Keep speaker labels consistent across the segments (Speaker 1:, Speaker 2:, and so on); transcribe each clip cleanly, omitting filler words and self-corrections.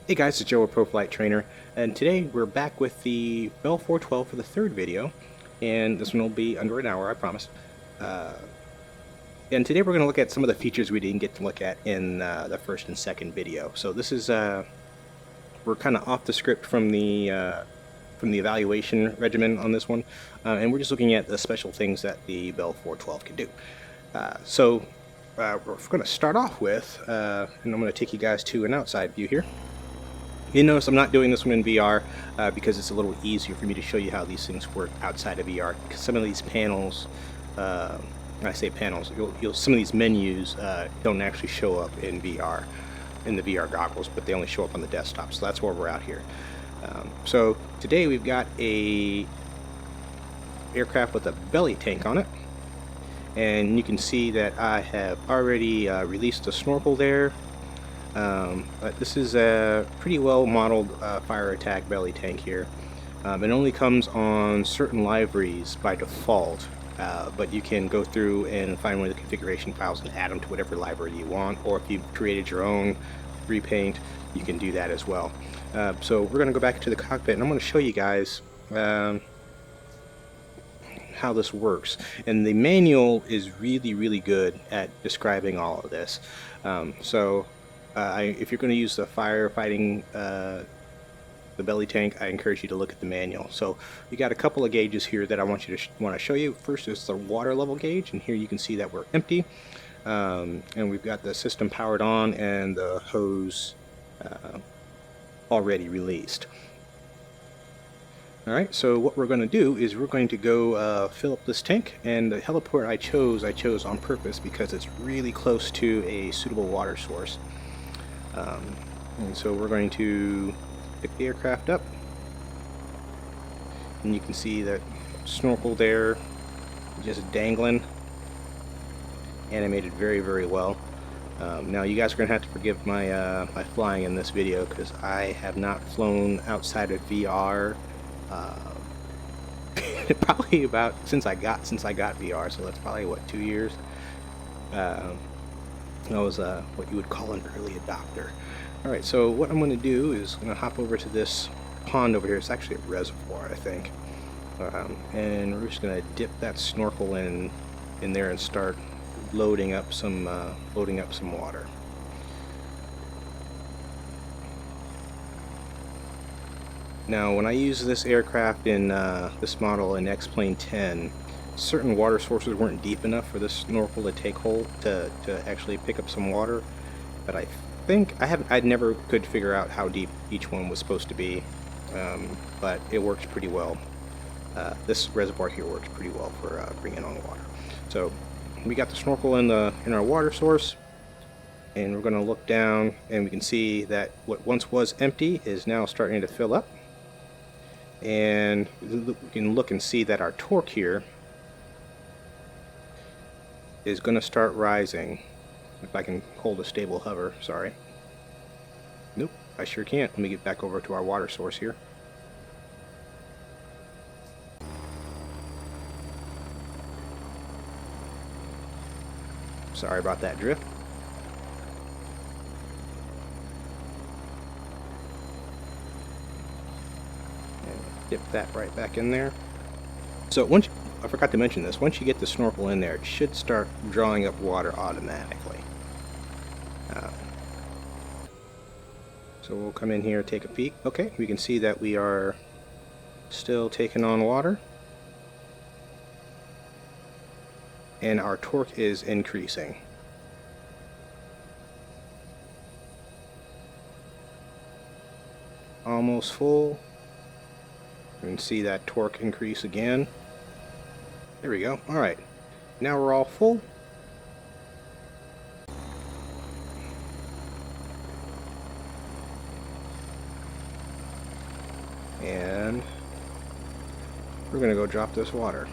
Speaker 1: Hey guys, it's Joe, a Pro Flight Trainer, and today we're back with the Bell 412 for the third video, and this one will be under an hour, I promise. And today we're going to look at some of the features we didn't get to look at in the first and second video. So this is, we're kind of off the script from the evaluation regimen on this one, and we're just looking at the special things that the Bell 412 can do. We're going to start off with, and I'm going to take you guys to an outside view here. You notice I'm not doing this one in VR because it's a little easier for me to show you how these things work outside of VR. Because some of these panels, when I say panels, some of these menus don't actually show up in VR, in the VR goggles, but they only show up on the desktop. So that's where we're out here. So today we've got a aircraft with a belly tank on it, and you can see that I have already released a snorkel there. But this is a pretty well modeled fire attack belly tank here. It only comes on certain liveries by default, but you can go through and find one of the configuration files and add them to whatever library you want, or if you've created your own repaint, you can do that as well. So we're going to go back to the cockpit, and I'm going to show you guys how this works. And the manual is really good at describing all of this. If you're going to use the firefighting, the belly tank, I encourage you to look at the manual. So we got a couple of gauges here that I want to show you. First is the water level gauge, and here you can see that we're empty, and we've got the system powered on and the hose already released. Alright, so what we're going to do is we're going to go fill up this tank, and the heliport I chose on purpose because it's really close to a suitable water source. And so we're going to pick the aircraft up, and you can see that snorkel there just dangling, animated very well. Now you guys are going to have to forgive my my flying in this video because I have not flown outside of VR probably about since I got VR, so that's probably what, 2 years. I was what you would call an early adopter. Alright, so what I'm going to do is I'm going to hop over to this pond over here. It's actually a reservoir, I think. And we're just going to dip that snorkel in there and start loading up some water. Now, when I use this aircraft in this model in X-Plane 10, certain water sources weren't deep enough for this snorkel to take hold to actually pick up some water, but I think I never could figure out how deep each one was supposed to be, but it works pretty well. This reservoir here works pretty well for bringing on water. So we got the snorkel in our water source, and we're going to look down, and we can see that what once was empty is now starting to fill up, and we can look and see that our torque here is going to start rising. If I can hold a stable hover, sorry. Nope, I sure can't. Let me get back over to our water source here. Sorry about that drift. And dip that right back in there. So I forgot to mention this, once you get the snorkel in there, it should start drawing up water automatically. So we'll come in here, take a peek. Okay, we can see that we are still taking on water, and our torque is increasing. Almost full. You can see that torque increase again. There we go. Alright, now we're all full. And we're going to go drop this water.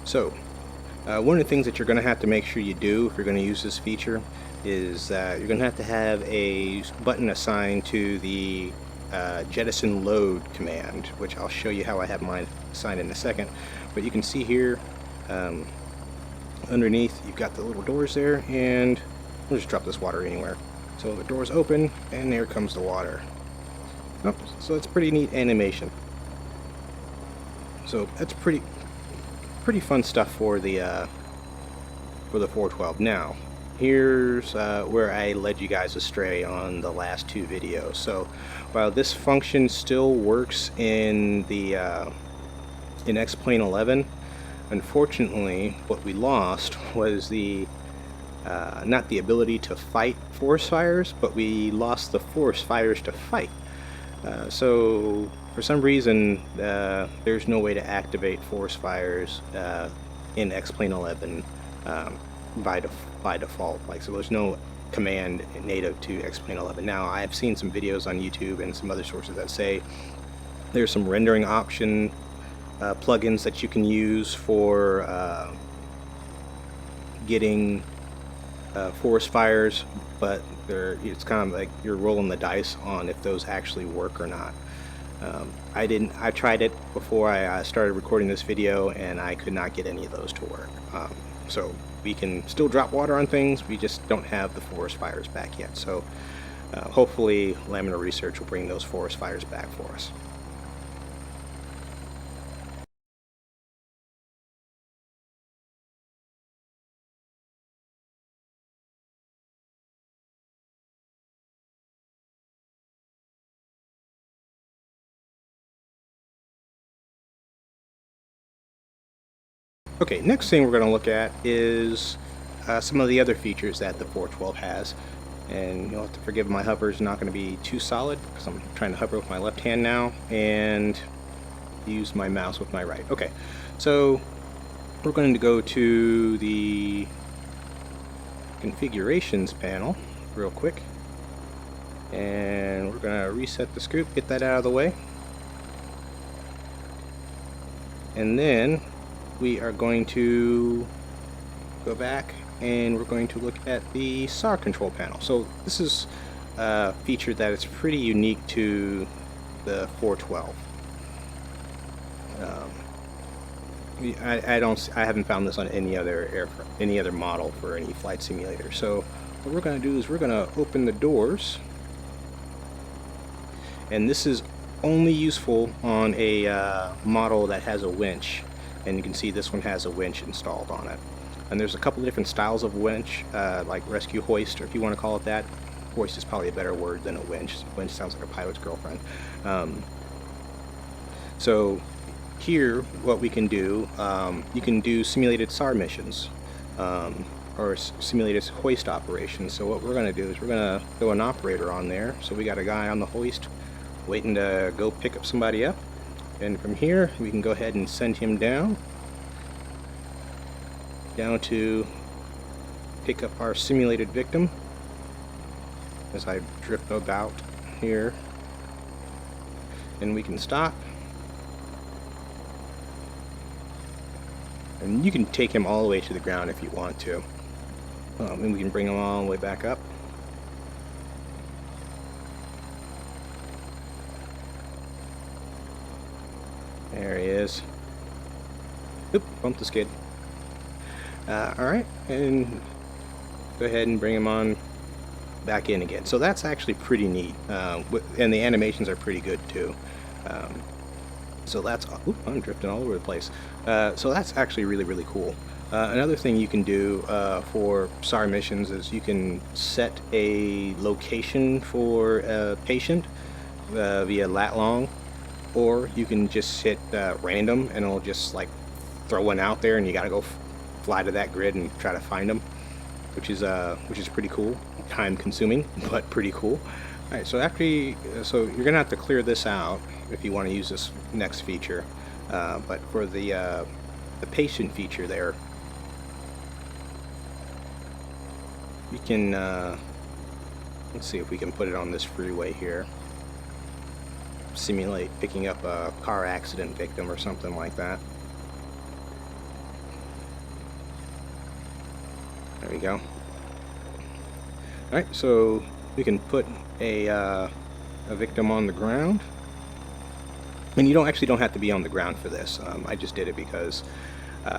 Speaker 1: So, one of the things that you're going to have to make sure you do if you're going to use this feature is you're going to have a button assigned to the jettison load command, which I'll show you how I have mine assigned in a second. But you can see here underneath you've got the little doors there, and we'll just drop this water anywhere. So the doors open and there comes the water. Oh, so it's pretty neat animation. So that's pretty fun stuff for the 412. Now here's where I led you guys astray on the last two videos. So while this function still works in the in X-Plane 11, unfortunately what we lost was the not the ability to fight forest fires, but we lost the forest fires to fight. So for some reason there's no way to activate forest fires in X-Plane 11 by default. Like, so there's no command native to X-Plane 11. Now I've seen some videos on YouTube and some other sources that say there's some rendering option plugins that you can use for getting forest fires, but it's kind of like you're rolling the dice on if those actually work or not. I tried it before I started recording this video, and I could not get any of those to work. So we can still drop water on things, we just don't have the forest fires back yet. So hopefully Laminar Research will bring those forest fires back for us. Okay, next thing we're going to look at is some of the other features that the 412 has. And you'll have to forgive my hover is not going to be too solid because I'm trying to hover with my left hand now and use my mouse with my right. Okay, so we're going to go to the configurations panel real quick, and we're going to reset the scoop, get that out of the way, and then we are going to go back and we're going to look at the SAR control panel. So this is a feature that is pretty unique to the 412. I haven't found this on any other model for any flight simulator. So what we're going to do is we're going to open the doors, and this is only useful on a model that has a winch. And you can see this one has a winch installed on it. And there's a couple of different styles of winch, like rescue hoist, or if you want to call it that. Hoist is probably a better word than a winch. Winch sounds like a pilot's girlfriend. So here, what we can do, you can do simulated SAR missions, or simulated hoist operations. So what we're going to do is we're going to throw an operator on there. So we got a guy on the hoist waiting to go pick up somebody up. And from here, we can go ahead and send him down to pick up our simulated victim as I drift about here. And we can stop. And you can take him all the way to the ground if you want to. And we can bring him all the way back up. There he is. Oop, bumped the skid. Alright, and go ahead and bring him on back in again. So that's actually pretty neat. And the animations are pretty good too. So that's... Oop, I'm drifting all over the place. So that's actually really, really cool. Another thing you can do for SAR missions is you can set a location for a patient via lat long. Or you can just hit random and it'll just like throw one out there, and you gotta go fly to that grid and try to find them, which is pretty cool. Time consuming, but pretty cool. Alright, so so you're gonna have to clear this out if you want to use this next feature. But for the patient feature there, you can let's see if we can put it on this freeway here. Simulate picking up a car accident victim or something like that. There we go. Alright, so we can put a a victim on the ground. And you actually don't have to be on the ground for this. I just did it because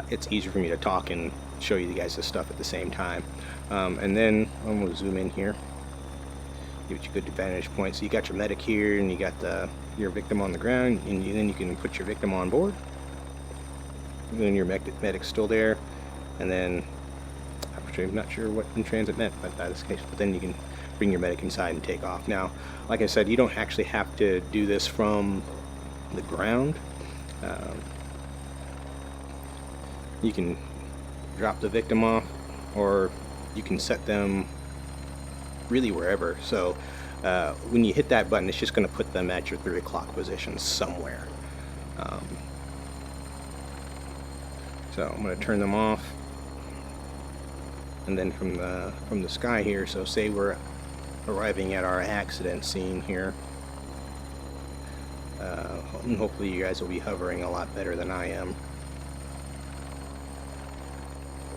Speaker 1: it's easier for me to talk and show you guys this stuff at the same time. And then I'm going to zoom in here, give you a good vantage point. So you got your medic here, and you got your victim on the ground, and then you can put your victim on board. And then your medic's still there, and then I'm not sure what in transit meant, but that's the case. But then you can bring your medic inside and take off. Now, like I said, you don't actually have to do this from the ground. You can drop the victim off, or you can set them really wherever. So when you hit that button, it's just going to put them at your 3 o'clock position somewhere. So I'm going to turn them off, and then from the sky here, so say we're arriving at our accident scene here, and hopefully you guys will be hovering a lot better than I am.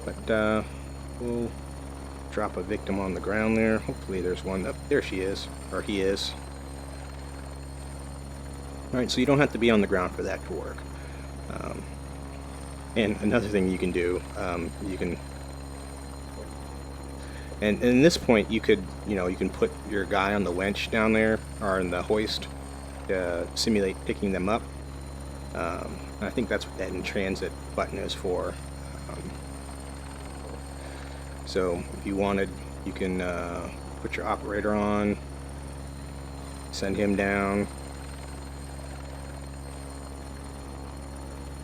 Speaker 1: But we'll drop a victim on the ground there. Hopefully there's one up there. She is, or he is. Alright, so you don't have to be on the ground for that to work. And another thing you can do, you can, and in this point you could, you can put your guy on the winch down there, or in the hoist, simulate picking them up. And I think that's what that in transit button is for. So if you wanted, you can put your operator on, send him down.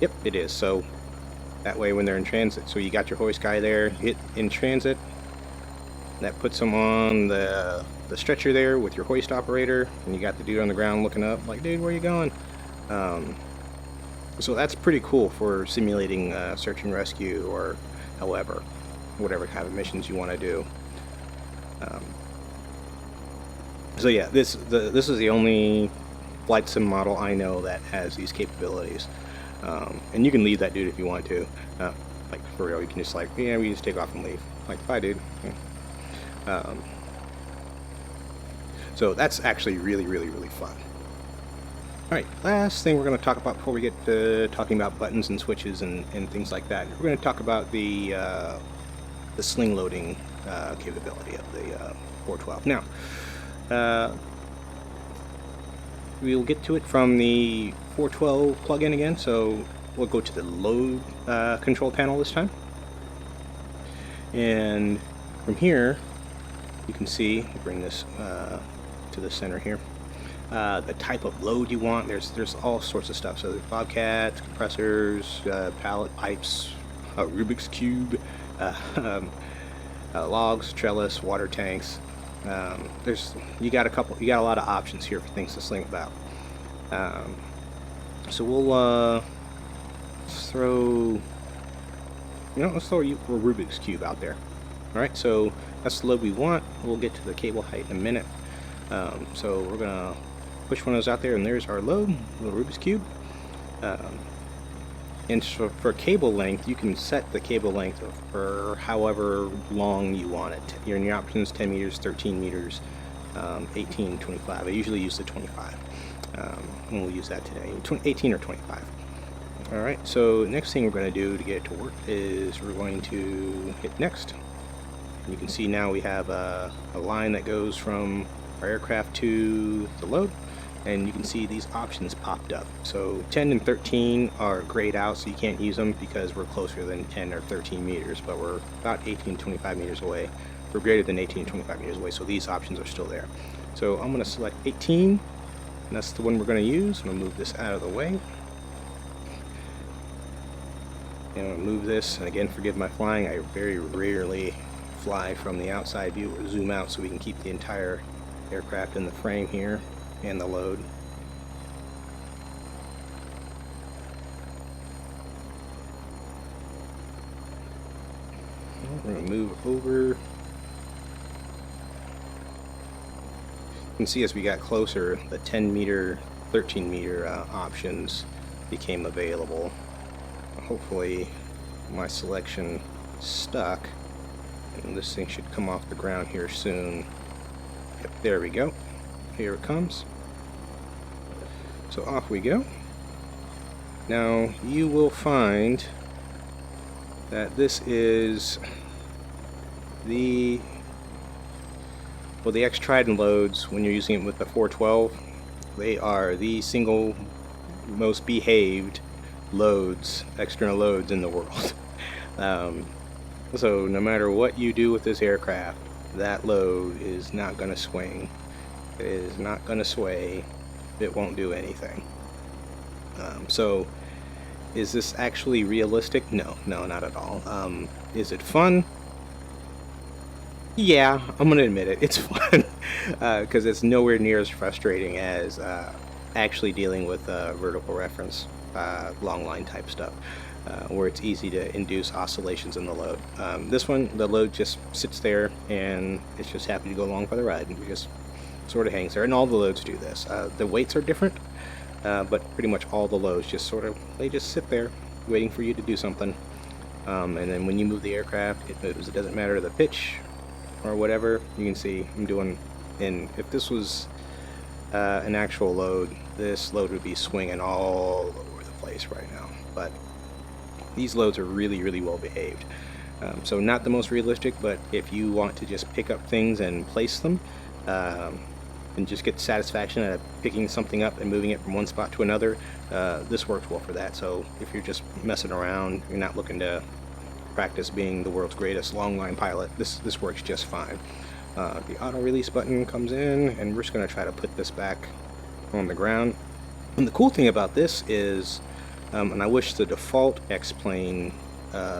Speaker 1: Yep, it is. So that way when they're in transit, so you got your hoist guy there, hit in transit, that puts them on the stretcher there with your hoist operator, and you got the dude on the ground looking up like, dude, where you going? So that's pretty cool for simulating search and rescue, or whatever kind of missions you want to do. So yeah, this is the only flight sim model I know that has these capabilities. And you can leave that dude if you want to. Like, for real, you can just like, yeah, we just take off and leave. Like, bye, dude. So that's actually really, really, really fun. Alright, last thing we're going to talk about before we get to talking about buttons and switches and things like that. We're going to talk about the sling loading capability of the 412. Now, we'll get to it from the 412 plugin again, so we'll go to the load control panel this time. And from here, you can see, bring this to the center here, the type of load you want. There's all sorts of stuff. So there's bobcats, compressors, pallet pipes, Rubik's Cube, logs, trellis, water tanks. You got a lot of options here for things to sling about. So we'll throw a Rubik's Cube out there. Alright, so that's the load we want. We'll get to the cable height in a minute. So we're gonna push one of those out there, and there's our load, little Rubik's Cube. And so for cable length, you can set the cable length for however long you want it. You're in your options: 10 meters, 13 meters, 18, 25. I usually use the 25. And we'll use that today, 18 or 25. Alright, so next thing we're going to do to get it to work is we're going to hit next. And you can see now we have a line that goes from our aircraft to the load, and you can see these options popped up. So 10 and 13 are grayed out, so you can't use them because we're closer than 10 or 13 meters, but we're about 18, 25 meters away. We're greater than 18, 25 meters away, so these options are still there. So I'm going to select 18, and that's the one we're going to use. I'm going to move this out of the way. And I'm going to move this, and again, forgive my flying. I very rarely fly from the outside view or zoom out, so we can keep the entire aircraft in the frame here and the load. We're going to move over. You can see as we got closer, the 10 meter, 13 meter options became available. Hopefully my selection stuck, and this thing should come off the ground here soon. Yep, there we go. Here it comes. So off we go. Now you will find that this is the X-Trident loads. When you're using it with the 412, they are the single most behaved loads, external loads in the world. So no matter what you do with this aircraft, that load is not going to swing. It is not going to sway. It won't do anything. So is this actually realistic? No, not at all. Is it fun? Yeah, I'm gonna admit it. It's fun because it's nowhere near as frustrating as actually dealing with vertical reference, long line type stuff, where it's easy to induce oscillations in the load. This one, the load just sits there and it's just happy to go along for the ride. It just sort of hangs there, and all the loads do this. The weights are different, but pretty much all the loads just they just sit there waiting for you to do something. And then when you move the aircraft, it moves. It doesn't matter the pitch or whatever. You can see I'm doing, and if this was an actual load, this load would be swinging all over the place right now. But these loads are really well behaved. So not the most realistic, but if you want to just pick up things and place them, and just get satisfaction out of picking something up and moving it from one spot to another, this works well for that. So if you're just messing around, you're not looking to practice being the world's greatest long line pilot, this works just fine. The auto release button comes in, and we're just going to try to put this back on the ground. And the cool thing about this is, and I wish the default X-plane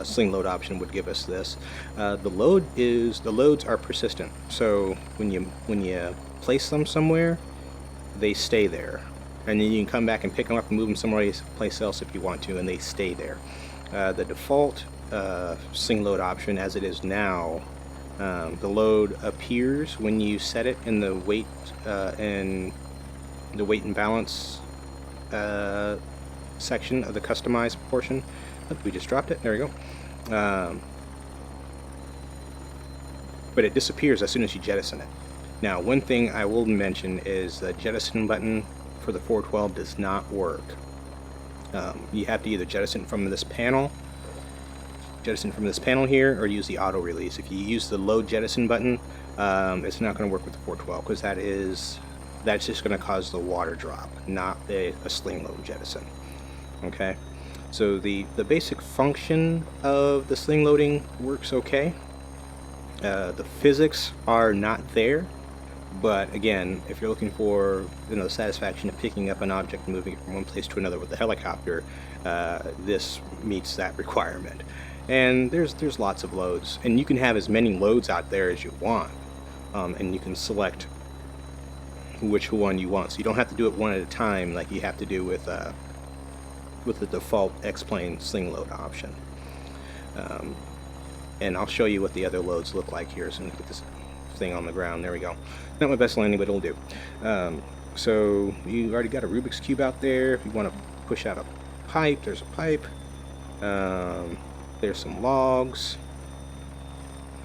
Speaker 1: sling load option would give us this, the loads are persistent. So when you place them somewhere, they stay there, and then you can come back and pick them up and move them somewhere place else if you want to, and they stay there. The default sling load option as it is now, the load appears when you set it in the weight and balance section of the customized portion. Look, we just dropped it. There we go. But it disappears as soon as you jettison it. Now, one thing I will mention is the jettison button for the 412 does not work. You have to either jettison from this panel here, or use the auto release. If you use the load jettison button, it's not going to work with the 412, because that's just going to cause the water drop, not a sling load jettison. Okay, so the basic function of the sling loading works okay. The physics are not there, but again, if you're looking for the satisfaction of picking up an object and moving it from one place to another with a helicopter, this meets that requirement. And there's lots of loads, and you can have as many loads out there as you want, and you can select which one you want. So you don't have to do it one at a time like you have to do with the default X-plane sling load option. And I'll show you what the other loads look like here. So let me get this thing on the ground. There we go. Not my best landing, but it'll do. So you already got a Rubik's Cube out there. If you want to push out a pipe, there's a pipe. There's some logs.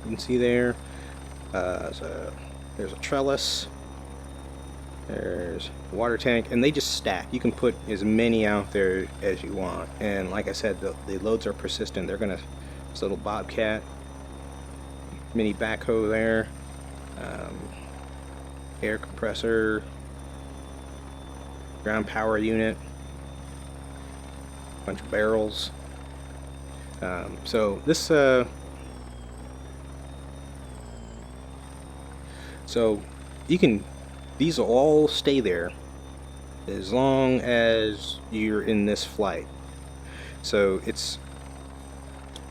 Speaker 1: You can see there. There's a trellis. There's a water tank, and they just stack. You can put as many out there as you want. And like I said, the loads are persistent. They're gonna. This little Bobcat, mini backhoe there, air compressor, ground power unit, bunch of barrels. So this so you can, these will all stay there as long as you're in this flight. So it's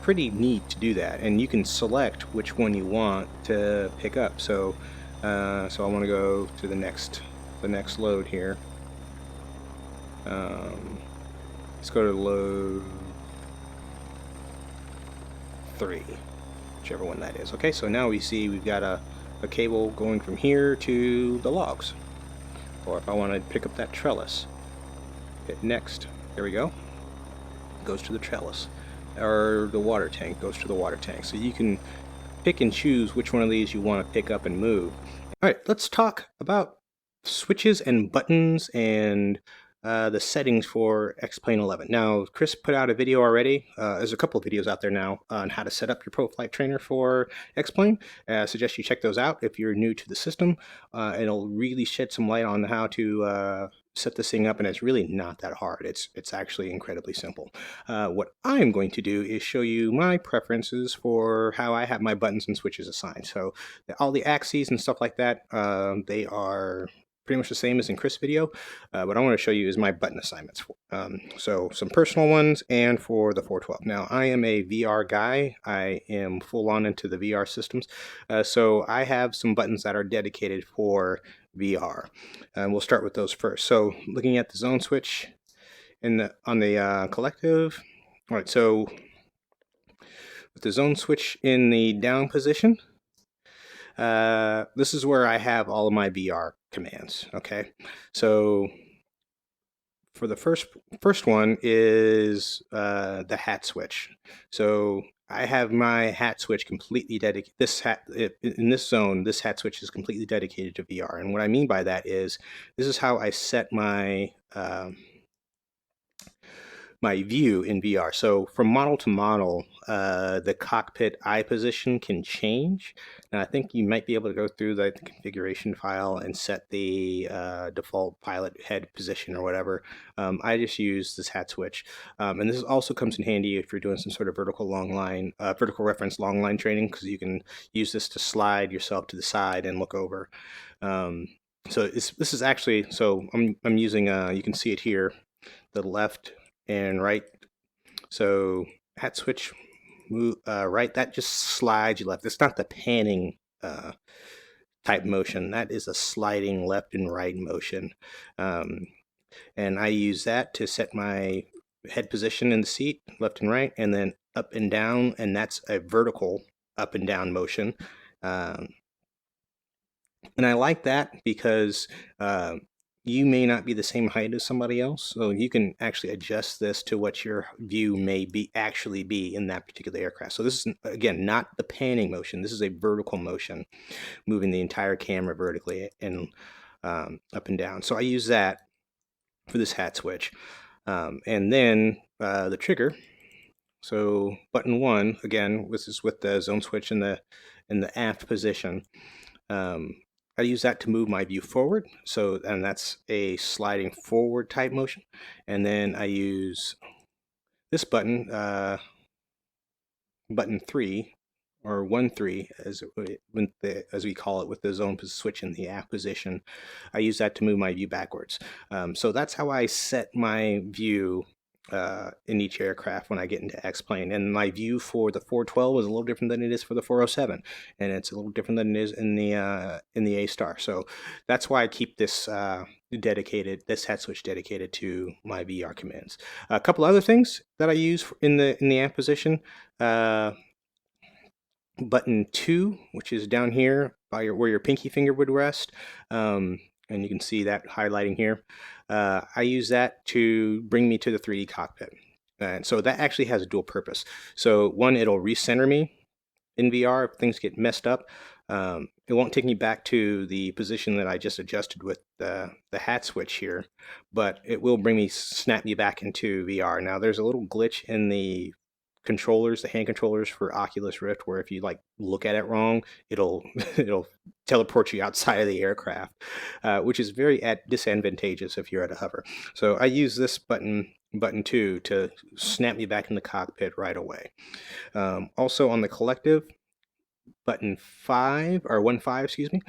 Speaker 1: pretty neat to do that, and you can select which one you want to pick up. So so I want to go to the next load here. Let's go to load 3, whichever one that is. Okay, so now we see we've got a cable going from here to the logs. Or if I want to pick up that trellis, hit next. There we go. Goes to the trellis. Or the water tank, goes to the water tank. So you can pick and choose which one of these you want to pick up and move. Alright, let's talk about switches and buttons and the settings for X-Plane 11. Now, Chris put out a video already. There's a couple of videos out there now on how to set up your Pro Flight Trainer for X-Plane. I suggest you check those out if you're new to the system. It'll really shed some light on how to set this thing up, and it's really not that hard. It's actually incredibly simple. What I'm going to do is show you my preferences for how I have my buttons and switches assigned. So all the axes and stuff like that, they are pretty much the same as in Chris' video. What I want to show you is my button assignments. So some personal ones and for the 412. Now, I am a VR guy. I am full on into the VR systems. So I have some buttons that are dedicated for VR. And we'll start with those first. So looking at the zone switch on the collective. All right, so with the zone switch in the down position, this is where I have all of my VR commands. Okay, so for the first one is the hat switch. So I have my hat switch completely dedicated. In this zone, this hat switch is completely dedicated to VR. And what I mean by that is this is how I set my my view in VR. So from model to model, the cockpit eye position can change. Now, I think you might be able to go through the configuration file and set the default pilot head position or whatever. I just use this hat switch. And this also comes in handy if you're doing some sort of vertical reference long line training, because you can use this to slide yourself to the side and look over. So this is actually, so I'm using, you can see it here, the left and right. So hat switch move right, that just slides you left. It's not the panning type motion. That is a sliding left and right motion. And I use that to set my head position in the seat, left and right, and then up and down, and that's a vertical up and down motion. And I like that because you may not be the same height as somebody else, so you can actually adjust this to what your view may actually be in that particular aircraft. So this is, again, not the panning motion. This is a vertical motion, moving the entire camera vertically and up and down. So I use that for this hat switch. And then the trigger. So button 1, again, this is with the zone switch in the aft position. I use that to move my view forward, and that's a sliding forward type motion. And then I use this button, button 3, or 1-3, as we call it, with the zone switch in the aft position. I use that to move my view backwards. So that's how I set my view in each aircraft when I get into X-Plane. And my view for the 412 is a little different than it is for the 407, and it's a little different than it is in the A-Star. So that's why I keep this this hat switch dedicated to my VR commands. A couple other things that I use in the aft position. Button 2, which is down here by where your pinky finger would rest. And you can see that highlighting here. I use that to bring me to the 3D cockpit. And so that actually has a dual purpose. So one, it'll recenter me in VR if things get messed up. It won't take me back to the position that I just adjusted with the hat switch here, but it will snap me back into VR. Now there's a little glitch in the controllers, the hand controllers for Oculus Rift, where if you look at it wrong, it'll teleport you outside of the aircraft, which is very disadvantageous if you're at a hover. So I use this button 2 to snap me back in the cockpit right away. Also on the collective, button 5 or 1-5, excuse me.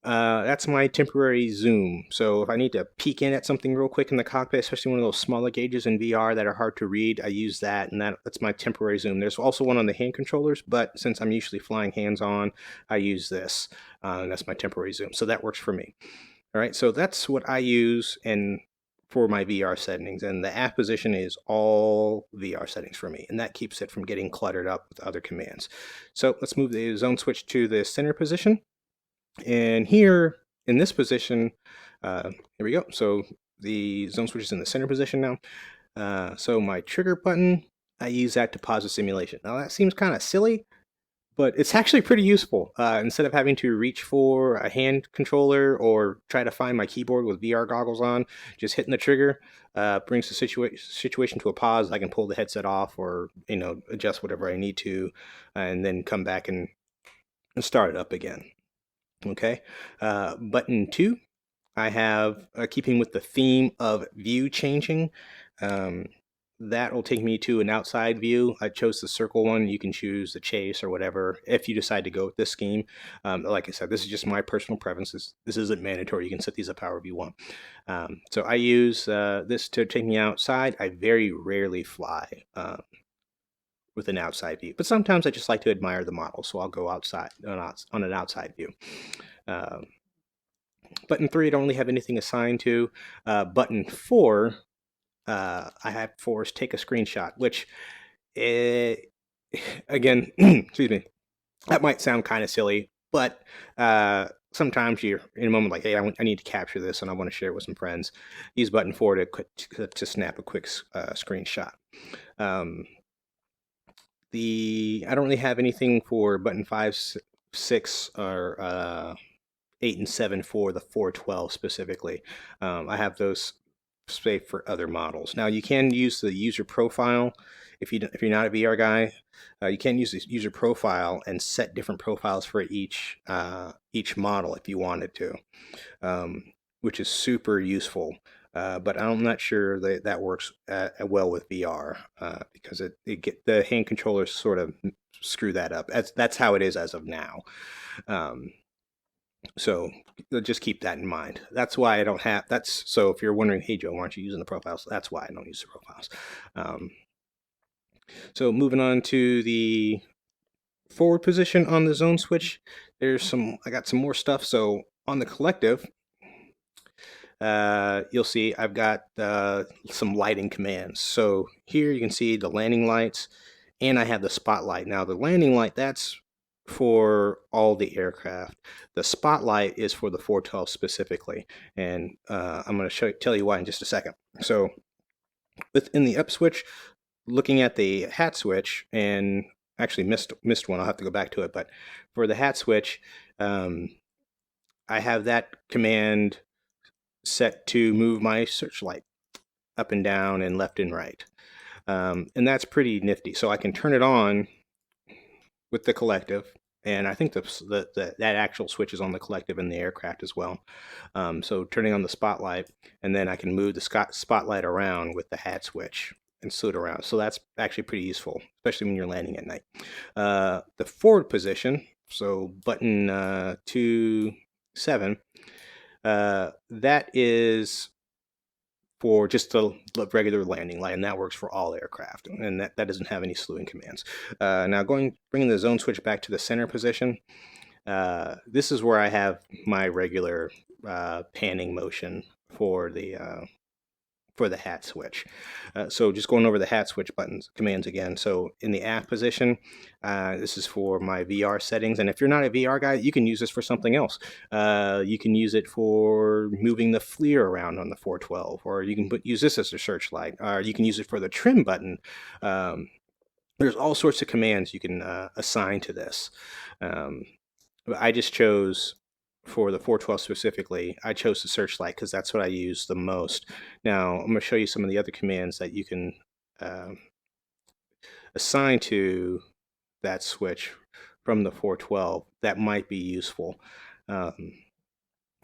Speaker 1: That's my temporary zoom. So if I need to peek in at something real quick in the cockpit, especially one of those smaller gauges in VR that are hard to read, I use that, and that's my temporary zoom. There's also one on the hand controllers, but since I'm usually flying hands-on, I use this, and that's my temporary zoom. So that works for me. All right, so that's what I use for my VR settings, and the aft position is all VR settings for me, and that keeps it from getting cluttered up with other commands. So let's move the zone switch to the center position. And here in this position, here we go. So the zone switch is in the center position now. So my trigger button, I use that to pause the simulation. Now that seems kind of silly, but it's actually pretty useful. Instead of having to reach for a hand controller or try to find my keyboard with VR goggles on, just hitting the trigger brings the situation to a pause. I can pull the headset off, or adjust whatever I need to, and then come back and start it up again. Okay, button 2. I have, keeping with the theme of view changing, that will take me to an outside view. I chose the circle one. You can choose the chase or whatever if you decide to go with this scheme. Like I said, this is just my personal preferences. This isn't mandatory. You can set these up however you want. So I use this to take me outside. I very rarely fly with an outside view, but sometimes I just like to admire the model, so I'll go outside on an outside view. Button 3, I don't really have anything assigned to. Button 4, I have forced take a screenshot, which, again, excuse me, that might sound kind of silly, but sometimes you're in a moment like, hey, I need to capture this and I want to share it with some friends. Use button 4 to snap a quick screenshot. I don't really have anything for button 5, 6, or 8 and 7 for the 412 specifically. I have those saved for other models. Now you can use the user profile if you're not a VR guy. You can use the user profile and set different profiles for each model if you wanted to, which is super useful. But I'm not sure that works well with VR because the hand controllers sort of screw that up. That's how it is as of now. So just keep that in mind. That's why I don't have, so if you're wondering, hey Joe, why aren't you using the profiles? That's why I don't use the profiles. So moving on to the forward position on the zone switch, I got some more stuff. So on the collective, you'll see I've got some lighting commands. So here you can see the landing lights, and I have the spotlight. Now the landing light, that's for all the aircraft. The spotlight is for the 412 specifically, and I'm going to tell you why in just a second. So within the up switch, looking at the hat switch, and actually missed one, I'll have to go back to it, but for the hat switch, I have that command set to move my searchlight up and down and left and right, and that's pretty nifty. So I can turn it on with the collective, and I think that actual switch is on the collective and the aircraft as well. So turning on the spotlight, and then I can move the spotlight around with the hat switch and slow it around. So that's actually pretty useful, especially when you're landing at night. The forward position, so button 2-7, that is for just the regular landing light, and that works for all aircraft, and that doesn't have any slewing commands. Now bringing the zone switch back to the center position, this is where I have my regular panning motion for the hat switch. So just going over the hat switch commands again. So in the aft position, this is for my VR settings. And if you're not a VR guy, you can use this for something else. You can use it for moving the FLIR around on the 412, or you can use this as a searchlight, or you can use it for the trim button. There's all sorts of commands you can assign to this. I just chose, for the 412 specifically, I chose the searchlight because that's what I use the most. Now I'm going to show you some of the other commands that you can assign to that switch from the 412 that might be useful.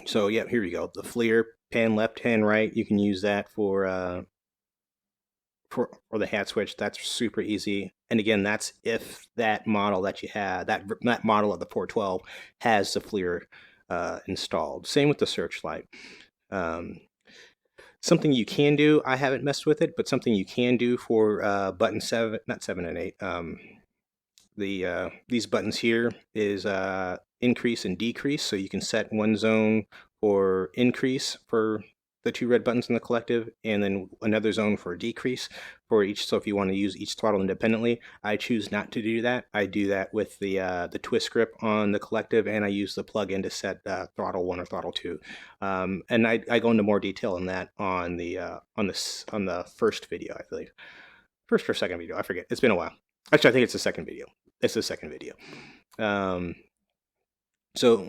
Speaker 1: So yeah, here we go. The FLIR, pan left, hand right. You can use that for the hat switch. That's super easy. And again, that's if that model that you have, that model of the 412 has the FLIR installed. Same with the searchlight. Something you can do, I haven't messed with it, but something you can do for button 7, not 7 and 8, these buttons here is increase and decrease. So you can set one zone for increase for the 2 red buttons in the collective, and then another zone for decrease for each. So if you want to use each throttle independently, I choose not to do that. I do that with the twist grip on the collective, and I use the plug-in to set throttle 1 or throttle 2. And I go into more detail on that on the first video, I believe. First or second video, I forget. It's been a while. Actually, I think it's the second video. It's the second video. So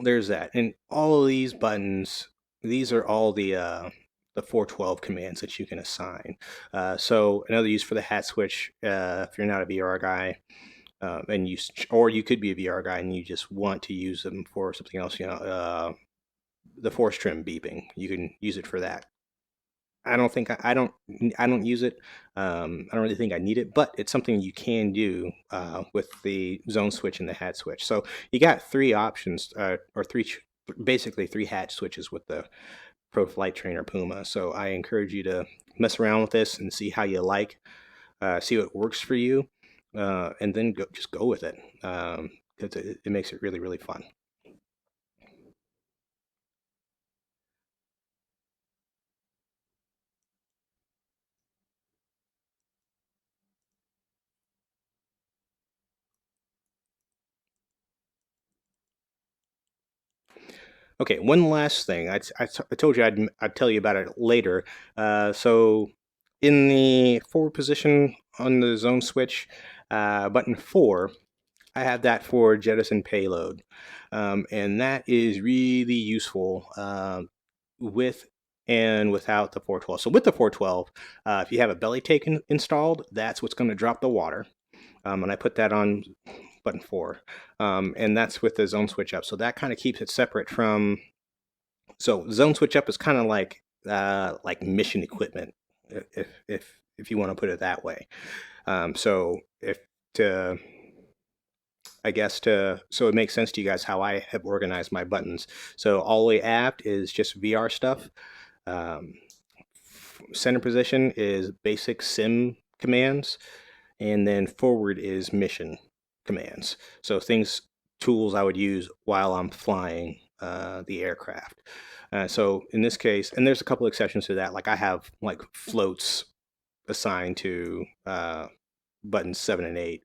Speaker 1: there's that, and all of these buttons, these are all the 412 commands that you can assign. So another use for the hat switch, if you're not a VR guy, and or you could be a VR guy and you just want to use them for something else, the force trim beeping, you can use it for that. I don't think I don't use it. I don't really think I need it, but it's something you can do with the zone switch and the hat switch. So you got three options, or basically three hat switches with the Pro Flight Trainer PUMA. So I encourage you to mess around with this and see how you like, see what works for you, and then just go with it, because it makes it really, really fun. Okay, one last thing. I told you I'd tell you about it later. So in the forward position on the zone switch, button 4, I have that for jettison payload. And that is really useful with and without the 412. So with the 412, if you have a belly tank installed, that's what's going to drop the water. And I put that on button 4, and that's with the zone switch up. So that kind of keeps it separate from. So zone switch up is kind of like mission equipment, if you want to put it that way. So if to I guess so it makes sense to you guys how I have organized my buttons. So all the way aft is just VR stuff. Um, Center position is basic sim commands, and then forward is mission commands. So tools I would use while I'm flying the aircraft. So in this case, and there's a couple exceptions to that, like I have like floats assigned to buttons 7 and 8.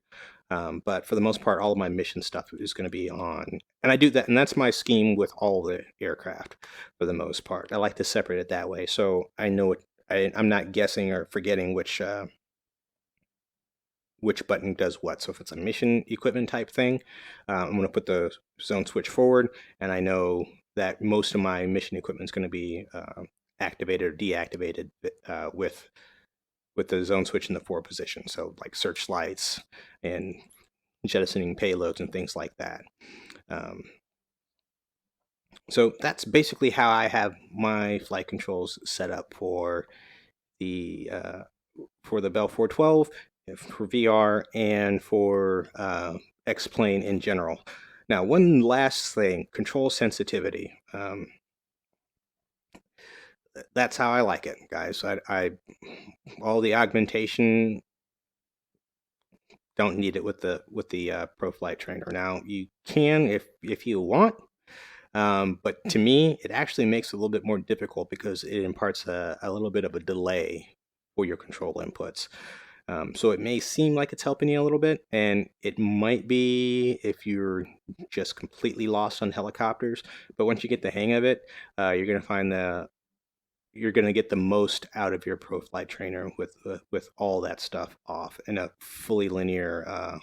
Speaker 1: But for the most part, all of my mission stuff is going to be on. And I do that, and that's my scheme with all the aircraft for the most part. I like to separate it that way, so I know it. I'm not guessing or forgetting which button does what. So if it's a mission equipment type thing, I'm going to put the zone switch forward, and I know that most of my mission equipment is going to be activated or deactivated with the zone switch in the forward position. So like searchlights and jettisoning payloads and things like that. So that's basically how I have my flight controls set up for the Bell 412, for VR, and for X-Plane in general. Now, one last thing, control sensitivity. That's how I like it, guys. All the augmentation, don't need it with the Pro Flight Trainer. Now you can if you want, but to me it actually makes it a little bit more difficult because it imparts a little bit of a delay for your control inputs. So it may seem like it's helping you a little bit, and it might be if you're just completely lost on helicopters. But once you get the hang of it, you're going to find you're going to get the most out of your Pro Flight Trainer with all that stuff off in a fully linear. And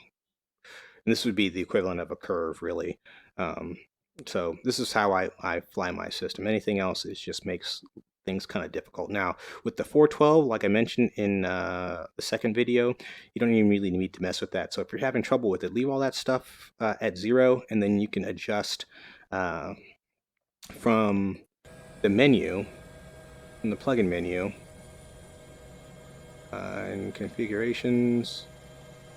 Speaker 1: this would be the equivalent of a curve, really. So this is how I fly my system. Anything else is just makes things kind of difficult. Now with the 412, like I mentioned in the second video, you don't even really need to mess with that. So if you're having trouble with it, leave all that stuff at 0, and then you can adjust from the menu, from the plugin menu, and configurations.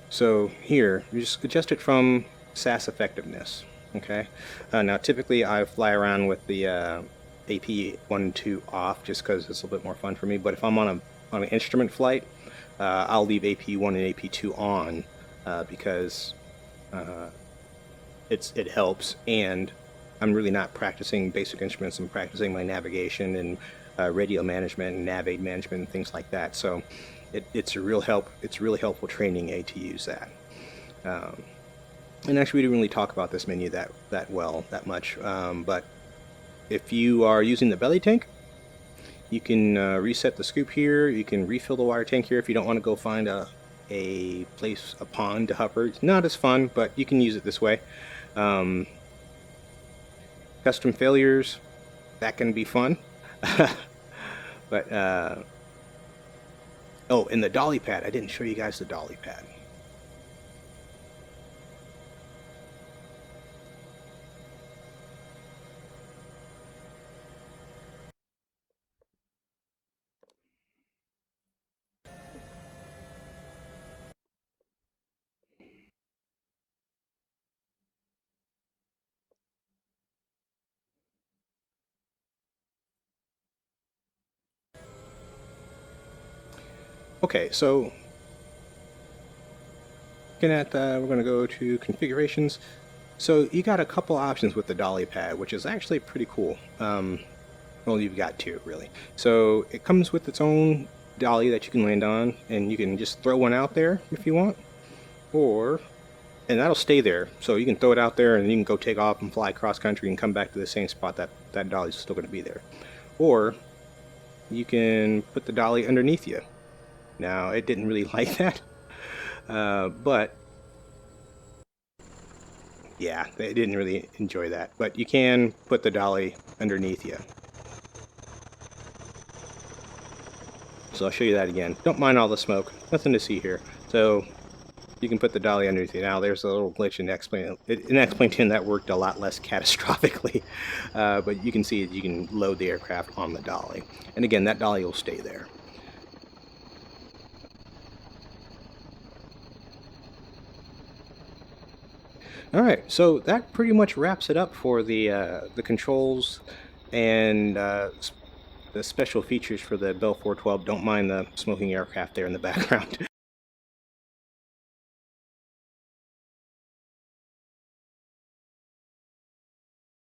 Speaker 1: So here, you just adjust it from SAS effectiveness. Okay. Now typically I fly around with the AP1 and 2 off just because it's a little bit more fun for me. But if I'm on an instrument flight, I'll leave AP1 and AP2 on because it helps, and I'm really not practicing basic instruments. I'm practicing my navigation and radio management and nav aid management and things like that. So it's a real help. It's really helpful training aid to use that. And actually, we didn't really talk about this menu that much. But if you are using the belly tank, you can reset the scoop here. You can refill the water tank here if you don't want to go find a a pond to hover. It's not as fun, but you can use it this way. Custom failures, that can be fun. But oh, and the dolly pad, I didn't show you guys the dolly pad. Okay, so looking at we're going to go to configurations. So you got a couple options with the dolly pad, which is actually pretty cool. Well, you've got two, really. So it comes with its own dolly that you can land on, and you can just throw one out there if you want, and that'll stay there. So you can throw it out there, and you can go take off and fly cross country and come back to the same spot. That dolly's still going to be there. Or you can put the dolly underneath you. Now, it didn't really like that, but yeah, they didn't really enjoy that. But you can put the dolly underneath you. So I'll show you that again. Don't mind all the smoke. Nothing to see here. So you can put the dolly underneath you. Now there's a little glitch in X-Plane that worked a lot less catastrophically. But you can see that you can load the aircraft on the dolly. And again, that dolly will stay there. Alright, so that pretty much wraps it up for the controls and the special features for the Bell 412. Don't mind the smoking aircraft there in the background.